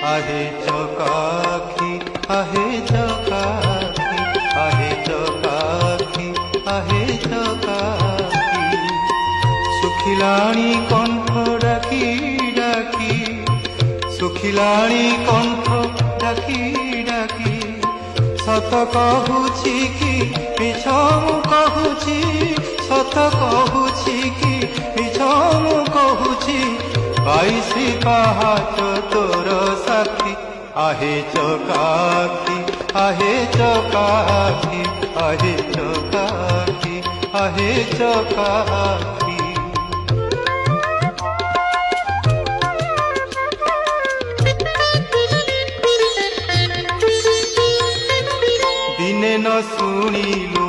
आहे चकाखी आहे चकाखी आहे चकाखी आहे चकाखी सुखिलाणी कंठ डाकी डाकी सुखिलाणी कंठ डाकी डाकी सत कहूची कि मिछ मु कहूची सत कहूची कि मिछ मु कहूची 22 पहाच तोर साथी आहे चकाखी आहे चकाखी आहे चकाखी आहे चकाखी दिने न शुणिलु